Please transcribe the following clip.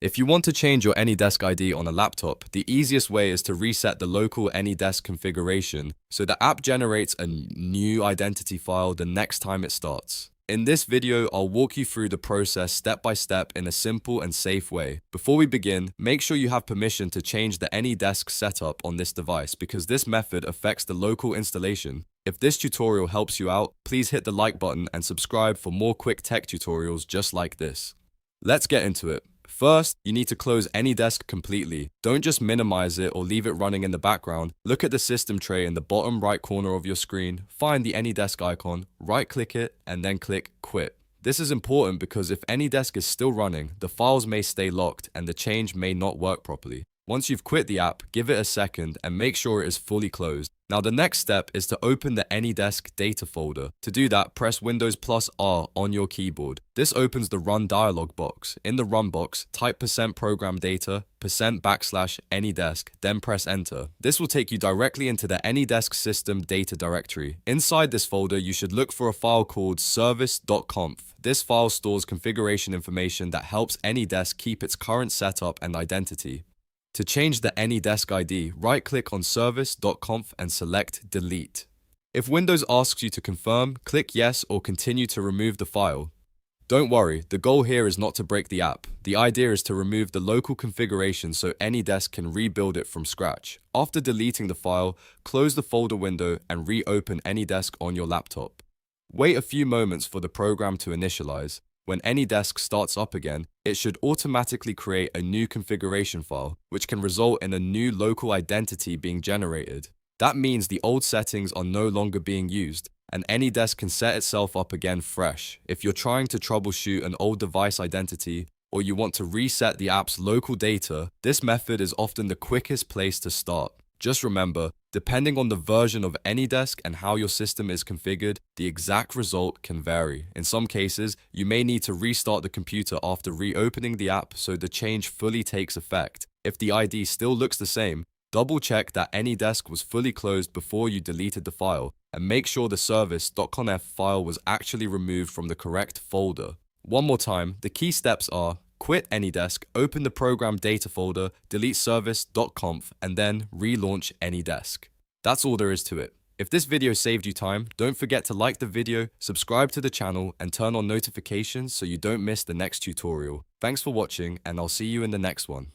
If you want to change your AnyDesk ID on a laptop, the easiest way is to reset the local AnyDesk configuration so the app generates a new identity file the next time it starts. In this video, I'll walk you through the process step by step in a simple and safe way. Before we begin, make sure you have permission to change the AnyDesk setup on this device because this method affects the local installation. If this tutorial helps you out, please hit the like button and subscribe for more quick tech tutorials just like this. Let's get into it. First, you need to close AnyDesk completely. Don't just minimize it or leave it running in the background. Look at the system tray in the bottom right corner of your screen, find the AnyDesk icon, right-click it, and then click Quit. This is important because if AnyDesk is still running, the files may stay locked and the change may not work properly. Once you've quit the app, give it a second and make sure it is fully closed. Now the next step is to open the AnyDesk data folder. To do that, press Windows plus R on your keyboard. This opens the Run dialog box. In the Run box, type %program data, %\AnyDesk, then press Enter. This will take you directly into the AnyDesk system data directory. Inside this folder, you should look for a file called Service.Conf. This file stores configuration information that helps AnyDesk keep its current setup and identity. To change the AnyDesk ID, right-click on Service.Conf and select Delete. If Windows asks you to confirm, click Yes or continue to remove the file. Don't worry, the goal here is not to break the app. The idea is to remove the local configuration so AnyDesk can rebuild it from scratch. After deleting the file, close the folder window and reopen AnyDesk on your laptop. Wait a few moments for the program to initialize. When AnyDesk starts up again, it should automatically create a new configuration file, which can result in a new local identity being generated. That means the old settings are no longer being used, and AnyDesk can set itself up again fresh. If you're trying to troubleshoot an old device identity, or you want to reset the app's local data, this method is often the quickest place to start. Just remember, depending on the version of AnyDesk and how your system is configured, the exact result can vary. In some cases, you may need to restart the computer after reopening the app so the change fully takes effect. If the ID still looks the same, double-check that AnyDesk was fully closed before you deleted the file, and make sure the Service.Conf file was actually removed from the correct folder. One more time, the key steps are: quit AnyDesk, open the program data folder, delete Service.Conf, and then relaunch AnyDesk. That's all there is to it. If this video saved you time, don't forget to like the video, subscribe to the channel, and turn on notifications so you don't miss the next tutorial. Thanks for watching, and I'll see you in the next one.